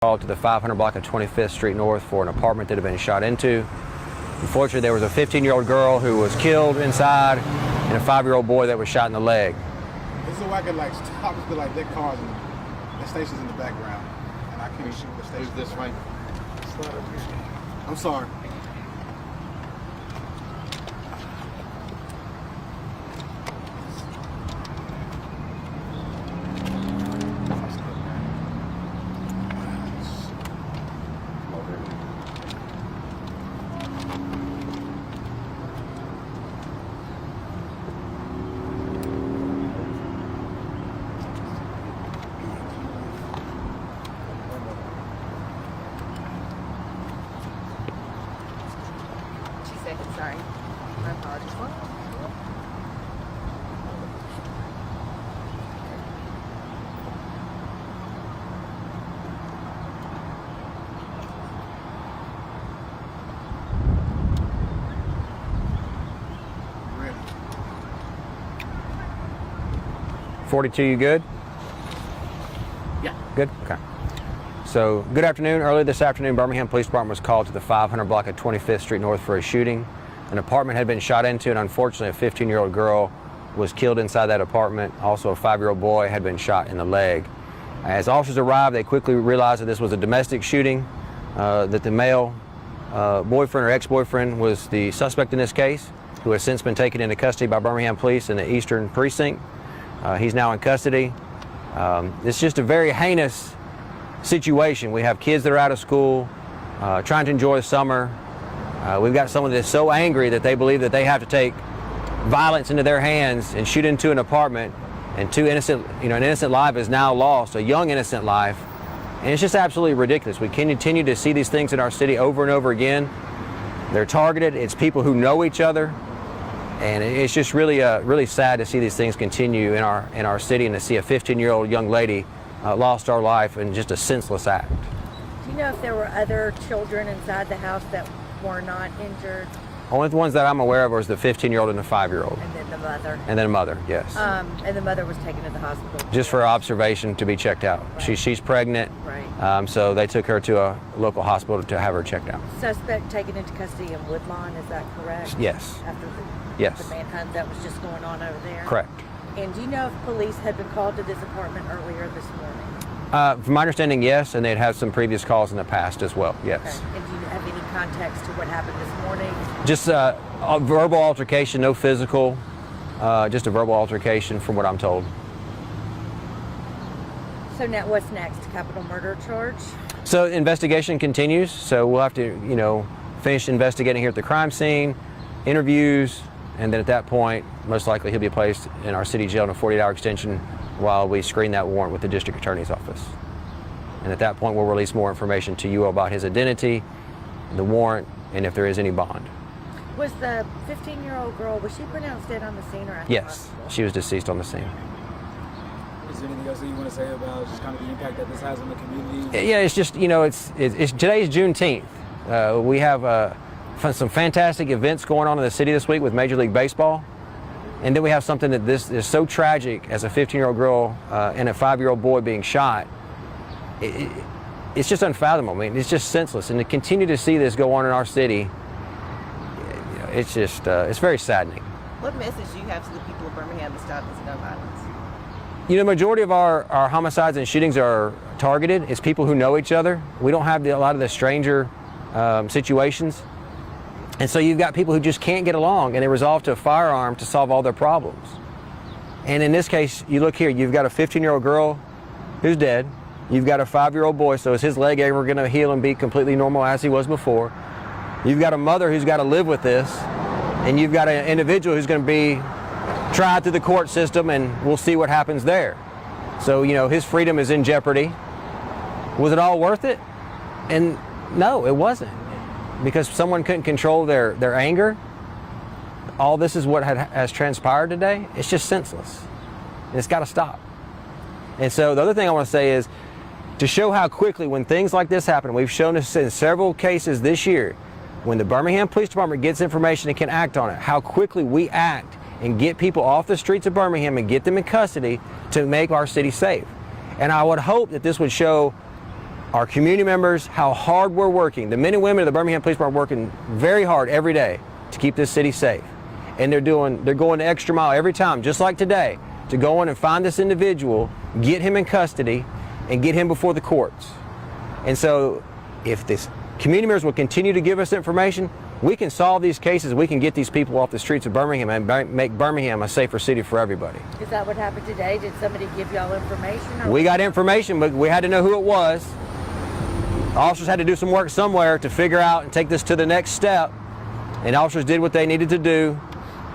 Called to the 500 block of 25th Street North for an apartment that had been shot into. Unfortunately, there was a 15-year-old girl who was killed inside and a 5-year-old boy that was shot in the leg. This is why I could like stop with like their cars and the stations in the background, and I can't shoot the station. This way. I'm sorry. Sorry. My apologies. Ready. 42, you good? Yeah. Good? Okay. So, good afternoon. Earlier this afternoon, Birmingham Police Department was called to the 500 block of 25th Street North for a shooting. An apartment had been shot into, and unfortunately, a 15-year-old girl was killed inside that apartment. Also, a 5-year-old boy had been shot in the leg. As officers arrived, they quickly realized that this was a domestic shooting, that the male boyfriend or ex-boyfriend was the suspect in this case, who has since been taken into custody by Birmingham Police in the Eastern Precinct. He's now in custody. It's just a very heinous situation. We have kids that are out of school, trying to enjoy the summer. We've got someone that's so angry that they believe that they have to take violence into their hands and shoot into an apartment, and an innocent life is now lost, a young innocent life, and it's just absolutely ridiculous. We continue to see these things in our city over and over again. They're targeted. It's people who know each other, and it's just really sad to see these things continue in our city, and to see a 15-year-old young lady lost her life in just a senseless act. Do you know if there were other children inside the house that were not injured? Only the ones that I'm aware of was the 15-year-old and the 5-year-old. And then the mother? And then a mother, yes. And the mother was taken to the hospital? Just for observation to be checked out. Right. She's pregnant, right. So they took her to a local hospital to have her checked out. Suspect taken into custody in Woodlawn, is that correct? Yes. After Yes. the manhunt that was just going on over there? Correct. And do you know if police had been called to this apartment earlier this morning? From my understanding, yes, and they'd had some previous calls in the past as well, yes. Okay. And do you have any context to what happened this morning? Just a verbal altercation, no physical, just a verbal altercation from what I'm told. So now what's next? Capital murder charge? So investigation continues, so we'll have to, finish investigating here at the crime scene, interviews, and then at that point, most likely he'll be placed in our city jail in a 48-hour extension while we screen that warrant with the district attorney's office. And at that point, we'll release more information to you about his identity, the warrant, and if there is any bond. Was the 15-year-old girl, was she pronounced dead on the scene or at the Yes, hospital? she was deceased on the scene. Is there anything else that you want to say about just kind of the impact that this has on the community? Yeah, it's just, it's today's Juneteenth. We have some fantastic events going on in the city this week with Major League Baseball. And then we have something that this is so tragic as a 15-year-old girl and a 5-year-old boy being shot. It's just unfathomable. I mean, it's just senseless. And to continue to see this go on in our city, it's just, it's very saddening. What message do you have to the people of Birmingham to stop this gun violence? The majority of our homicides and shootings are targeted. It's people who know each other. We don't have a lot of the stranger situations. And so you've got people who just can't get along, and they resort to a firearm to solve all their problems. And in this case, you look here, you've got a 15-year-old girl who's dead. You've got a 5-year-old boy, so is his leg ever going to heal and be completely normal as he was before? You've got a mother who's got to live with this, and you've got an individual who's going to be tried through the court system, and we'll see what happens there. So, his freedom is in jeopardy. Was it all worth it? And no, it wasn't. Because someone couldn't control their anger. All this is what has transpired today. It's just senseless. And it's got to stop. And so the other thing I want to say is, to show how quickly when things like this happen, we've shown this in several cases this year, when the Birmingham Police Department gets information and can act on it, how quickly we act and get people off the streets of Birmingham and get them in custody to make our city safe. And I would hope that this would show our community members, how hard we're working. The men and women of the Birmingham Police Department are working very hard every day to keep this city safe. And they're going the extra mile every time, just like today, to go in and find this individual, get him in custody, and get him before the courts. And so if this community members will continue to give us information, we can solve these cases. We can get these people off the streets of Birmingham and make Birmingham a safer city for everybody. Is that what happened today? Did somebody give y'all information? We got information, but we had to know who it was. Officers had to do some work somewhere to figure out and take this to the next step. And officers did what they needed to do.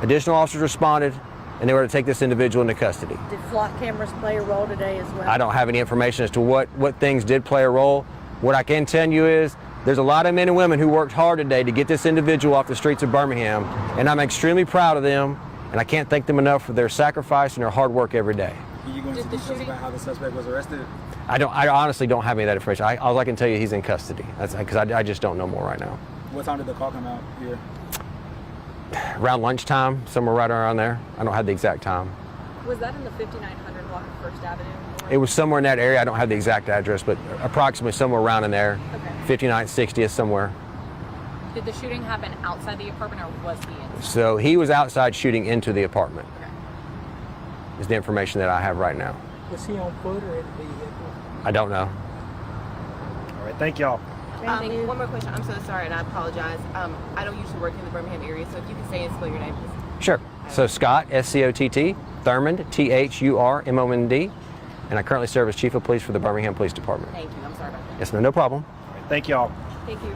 Additional officers responded, and they were to take this individual into custody. Did flock cameras play a role today as well? I don't have any information as to what things did play a role. What I can tell you is there's a lot of men and women who worked hard today to get this individual off the streets of Birmingham, and I'm extremely proud of them, and I can't thank them enough for their sacrifice and their hard work every day. Are you going into details about how the suspect was arrested? I honestly don't have any of that information. All I can tell you, he's in custody. That's because I just don't know more right now. What time did the call come out here? Around lunchtime, somewhere right around there. I don't have the exact time. Was that in the 5900 block of First Avenue? It was somewhere in that area. I don't have the exact address, but approximately somewhere around in there. Okay. 59th, 60th, somewhere. Did the shooting happen outside the apartment or was he in? So he was outside shooting into the apartment. Okay. Is the information that I have right now. Was he on foot or in the vehicle? I don't know. All right, thank y'all. Thank you. One more question. I'm so sorry, and I apologize. I don't usually work in the Birmingham area, so if you can say and spell your name, please. Sure. So Scott, S-C-O-T-T, Thurmond, T-H-U-R-M-O-N-D, and I currently serve as Chief of Police for the Birmingham Police Department. Thank you. I'm sorry about that. Yes, no problem. All right, thank y'all. Thank you.